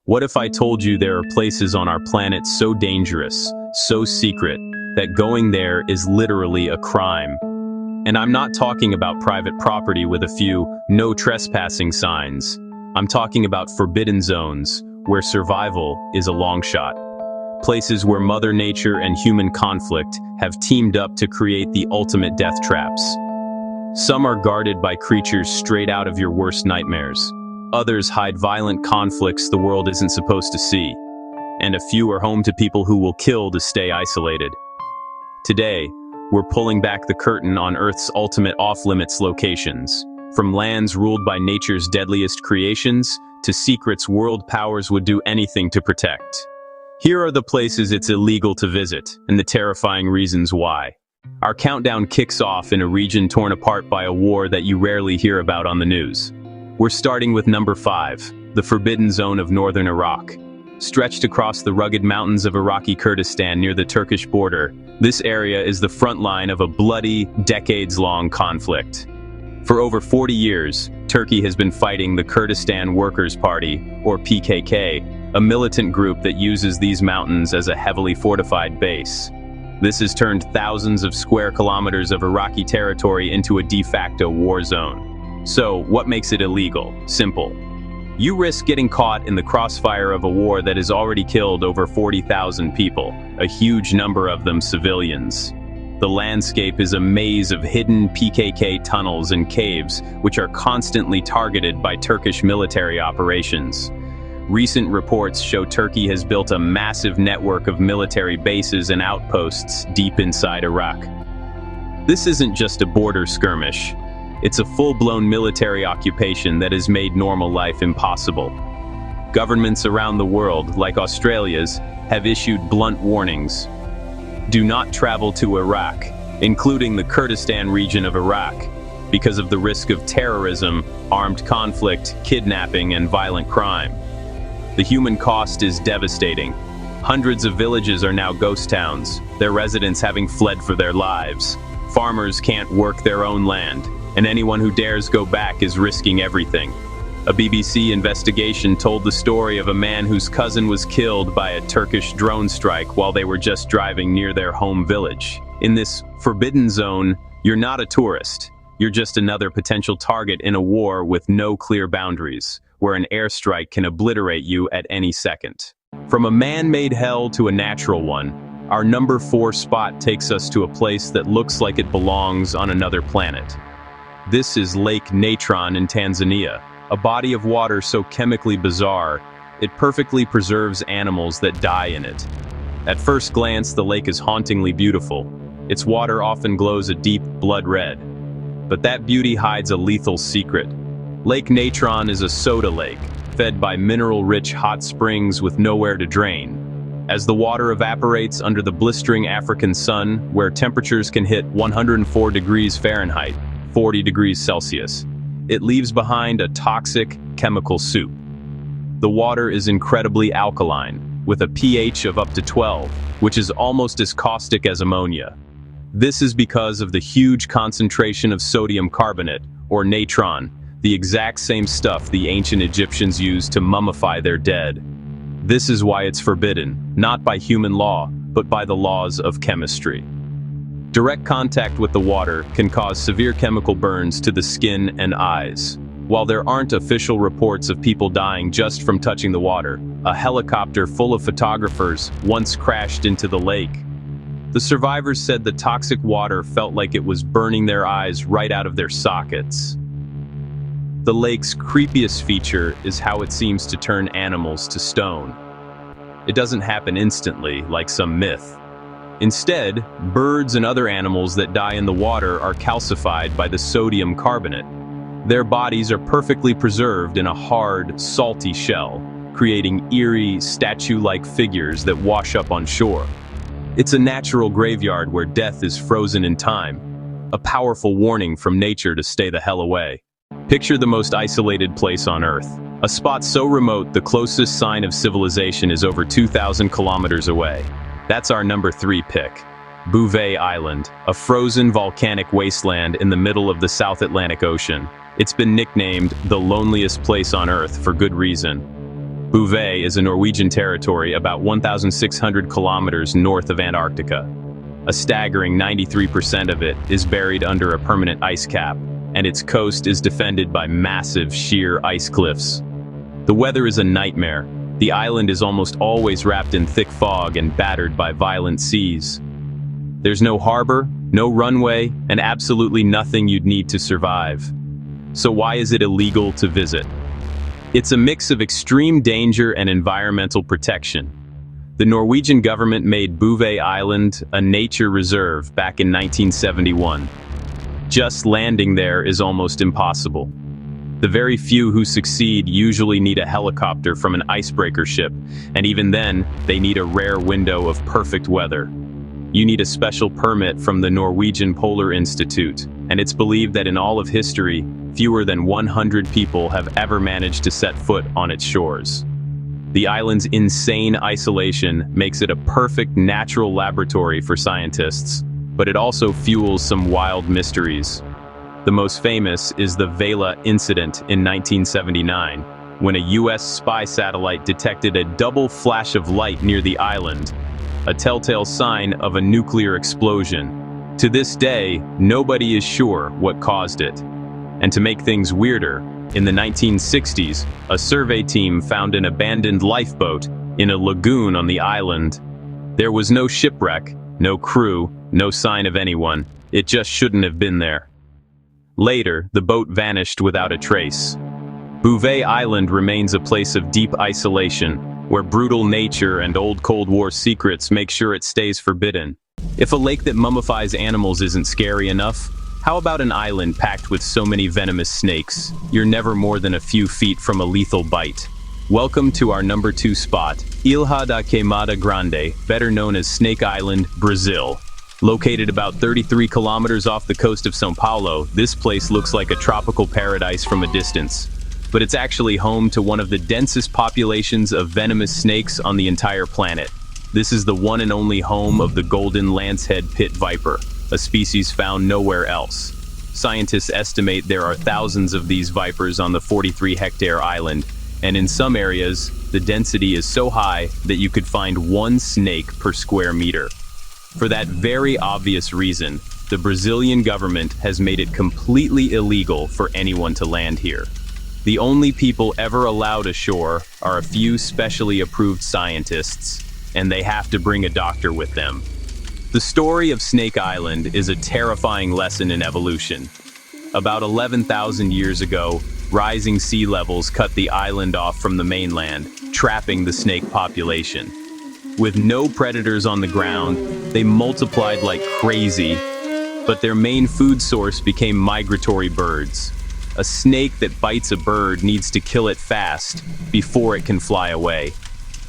What if I told you there are places on our planet so dangerous, so secret, that going there is literally a crime? And I'm not talking about private property with a few no trespassing signs. I'm talking about forbidden zones, where survival is a long shot. Places where Mother Nature and human conflict have teamed up to create the ultimate death traps. Some are guarded by creatures straight out of your worst nightmares. Others hide violent conflicts the world isn't supposed to see. And a few are home to people who will kill to stay isolated. Today, we're pulling back the curtain on Earth's ultimate off-limits locations. From lands ruled by nature's deadliest creations, to secrets world powers would do anything to protect. Here are the places it's illegal to visit, and the terrifying reasons why. Our countdown kicks off in a region torn apart by a war that you rarely hear about on the news. We're starting with number 5, the forbidden zone of northern Iraq. Stretched across the rugged mountains of Iraqi Kurdistan near the Turkish border, this area is the front line of a bloody, decades-long conflict. For over 40 years, Turkey has been fighting the Kurdistan Workers' Party, or PKK, a militant group that uses these mountains as a heavily fortified base. This has turned thousands of square kilometers of Iraqi territory into a de facto war zone. So, what makes it illegal? Simple. You risk getting caught in the crossfire of a war that has already killed over 40,000 people, a huge number of them civilians. The landscape is a maze of hidden PKK tunnels and caves, which are constantly targeted by Turkish military operations. Recent reports show Turkey has built a massive network of military bases and outposts deep inside Iraq. This isn't just a border skirmish. It's a full-blown military occupation that has made normal life impossible. Governments around the world, like Australia's, have issued blunt warnings. Do not travel to Iraq, including the Kurdistan region of Iraq, because of the risk of terrorism, armed conflict, kidnapping, and violent crime. The human cost is devastating. Hundreds of villages are now ghost towns, their residents having fled for their lives. Farmers can't work their own land, and anyone who dares go back is risking everything. A BBC investigation told the story of a man whose cousin was killed by a Turkish drone strike while they were just driving near their home village. In this forbidden zone, you're not a tourist. You're just another potential target in a war with no clear boundaries, where an airstrike can obliterate you at any second. From a man-made hell to a natural one, our number 4 spot takes us to a place that looks like it belongs on another planet. This is Lake Natron in Tanzania, a body of water so chemically bizarre, it perfectly preserves animals that die in it. At first glance, the lake is hauntingly beautiful. Its water often glows a deep blood red. But that beauty hides a lethal secret. Lake Natron is a soda lake, fed by mineral-rich hot springs with nowhere to drain. As the water evaporates under the blistering African sun, where temperatures can hit 104 degrees Fahrenheit, 40 degrees Celsius, it leaves behind a toxic chemical soup. The water is incredibly alkaline, with a pH of up to 12, which is almost as caustic as ammonia. This is because of the huge concentration of sodium carbonate, or natron, the exact same stuff the ancient Egyptians used to mummify their dead. This is why it's forbidden, not by human law, but by the laws of chemistry. Direct contact with the water can cause severe chemical burns to the skin and eyes. While there aren't official reports of people dying just from touching the water, a helicopter full of photographers once crashed into the lake. The survivors said the toxic water felt like it was burning their eyes right out of their sockets. The lake's creepiest feature is how it seems to turn animals to stone. It doesn't happen instantly, like some myth. Instead, birds and other animals that die in the water are calcified by the sodium carbonate. Their bodies are perfectly preserved in a hard, salty shell, creating eerie, statue-like figures that wash up on shore. It's a natural graveyard where death is frozen in time, a powerful warning from nature to stay the hell away. Picture the most isolated place on Earth, a spot so remote the closest sign of civilization is over 2,000 kilometers away. That's our number 3 pick, Bouvet Island, a frozen volcanic wasteland in the middle of the South Atlantic Ocean. It's been nicknamed the loneliest place on Earth for good reason. Bouvet is a Norwegian territory about 1,600 kilometers north of Antarctica. A staggering 93% of it is buried under a permanent ice cap, and its coast is defended by massive, sheer ice cliffs. The weather is a nightmare. The island is almost always wrapped in thick fog and battered by violent seas. There's no harbor, no runway, and absolutely nothing you'd need to survive. So why is it illegal to visit? It's a mix of extreme danger and environmental protection. The Norwegian government made Bouvet Island a nature reserve back in 1971. Just landing there is almost impossible. The very few who succeed usually need a helicopter from an icebreaker ship, and even then, they need a rare window of perfect weather. You need a special permit from the Norwegian Polar Institute, and it's believed that in all of history, fewer than 100 people have ever managed to set foot on its shores. The island's insane isolation makes it a perfect natural laboratory for scientists, but it also fuels some wild mysteries. The most famous is the Vela incident in 1979, when a US spy satellite detected a double flash of light near the island, a telltale sign of a nuclear explosion. To this day, nobody is sure what caused it. And to make things weirder, in the 1960s, a survey team found an abandoned lifeboat in a lagoon on the island. There was no shipwreck, no crew, no sign of anyone. It just shouldn't have been there. Later, the boat vanished without a trace. Bouvet Island remains a place of deep isolation, where brutal nature and old Cold War secrets make sure it stays forbidden. If a lake that mummifies animals isn't scary enough, how about an island packed with so many venomous snakes? You're never more than a few feet from a lethal bite. Welcome to our number 2 spot, Ilha da Queimada Grande, better known as Snake Island, Brazil. Located about 33 kilometers off the coast of São Paulo, this place looks like a tropical paradise from a distance. But it's actually home to one of the densest populations of venomous snakes on the entire planet. This is the one and only home of the golden lancehead pit viper, a species found nowhere else. Scientists estimate there are thousands of these vipers on the 43-hectare island, and in some areas, the density is so high that you could find one snake per square meter. For that very obvious reason, the Brazilian government has made it completely illegal for anyone to land here. The only people ever allowed ashore are a few specially approved scientists, and they have to bring a doctor with them. The story of Snake Island is a terrifying lesson in evolution. About 11,000 years ago, rising sea levels cut the island off from the mainland, trapping the snake population. With no predators on the ground, they multiplied like crazy, but their main food source became migratory birds. A snake that bites a bird needs to kill it fast before it can fly away.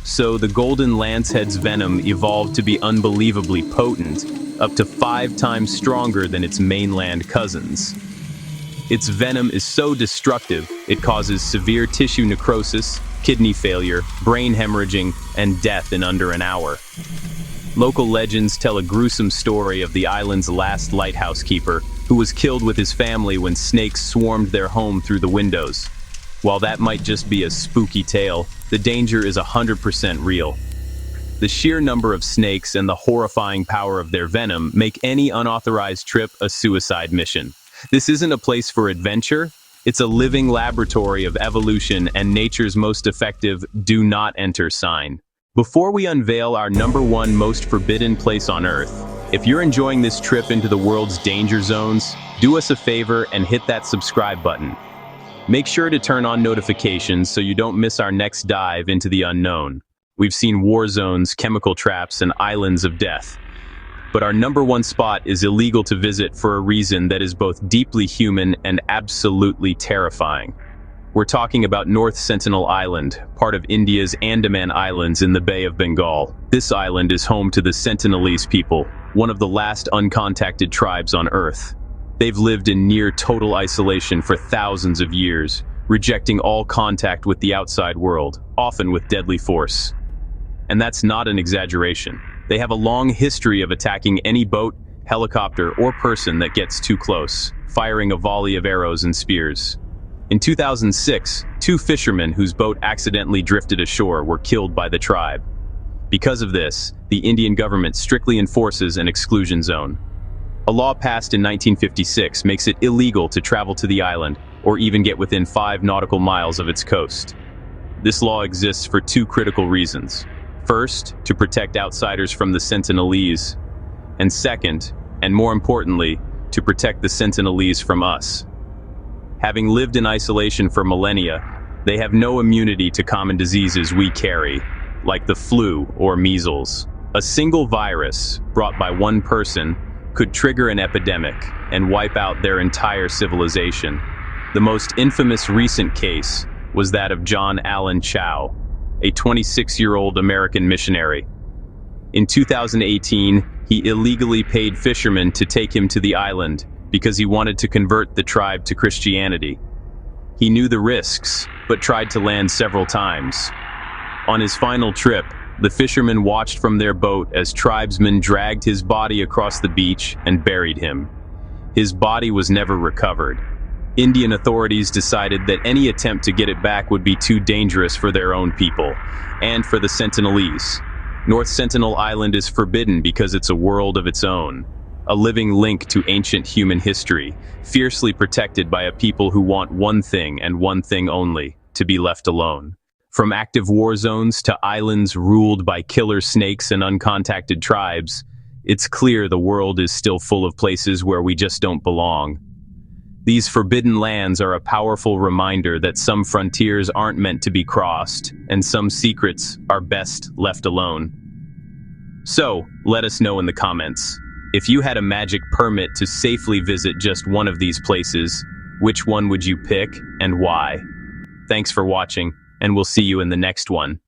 So the golden lancehead's venom evolved to be unbelievably potent, up to 5 times stronger than its mainland cousins. Its venom is so destructive, it causes severe tissue necrosis, kidney failure, brain hemorrhaging, and death in under an hour. Local legends tell a gruesome story of the island's last lighthouse keeper, who was killed with his family when snakes swarmed their home through the windows. While that might just be a spooky tale, the danger is 100% real. The sheer number of snakes and the horrifying power of their venom make any unauthorized trip a suicide mission. This isn't a place for adventure, it's a living laboratory of evolution and nature's most effective "do not enter" sign. Before we unveil our number 1 most forbidden place on Earth, if you're enjoying this trip into the world's danger zones, do us a favor and hit that subscribe button. Make sure to turn on notifications so you don't miss our next dive into the unknown. We've seen war zones, chemical traps, and islands of death. But our number 1 spot is illegal to visit for a reason that is both deeply human and absolutely terrifying. We're talking about North Sentinel Island, part of India's Andaman Islands in the Bay of Bengal. This island is home to the Sentinelese people, one of the last uncontacted tribes on Earth. They've lived in near total isolation for thousands of years, rejecting all contact with the outside world, often with deadly force. And that's not an exaggeration. They have a long history of attacking any boat, helicopter, or person that gets too close, firing a volley of arrows and spears. In 2006, two fishermen whose boat accidentally drifted ashore were killed by the tribe. Because of this, the Indian government strictly enforces an exclusion zone. A law passed in 1956 makes it illegal to travel to the island or even get within 5 nautical miles of its coast. This law exists for two critical reasons. First, to protect outsiders from the Sentinelese, and second, and more importantly, to protect the Sentinelese from us. Having lived in isolation for millennia, they have no immunity to common diseases we carry, like the flu or measles. A single virus, brought by one person, could trigger an epidemic and wipe out their entire civilization. The most infamous recent case was that of John Allen Chow, a 26-year-old American missionary. In 2018, he illegally paid fishermen to take him to the island because he wanted to convert the tribe to Christianity. He knew the risks, but tried to land several times. On his final trip, the fishermen watched from their boat as tribesmen dragged his body across the beach and buried him. His body was never recovered. Indian authorities decided that any attempt to get it back would be too dangerous for their own people, and for the Sentinelese. North Sentinel Island is forbidden because it's a world of its own, a living link to ancient human history, fiercely protected by a people who want one thing and one thing only: to be left alone. From active war zones to islands ruled by killer snakes and uncontacted tribes, it's clear the world is still full of places where we just don't belong. These forbidden lands are a powerful reminder that some frontiers aren't meant to be crossed, and some secrets are best left alone. So, let us know in the comments. If you had a magic permit to safely visit just one of these places, which one would you pick and why? Thanks for watching, and we'll see you in the next one.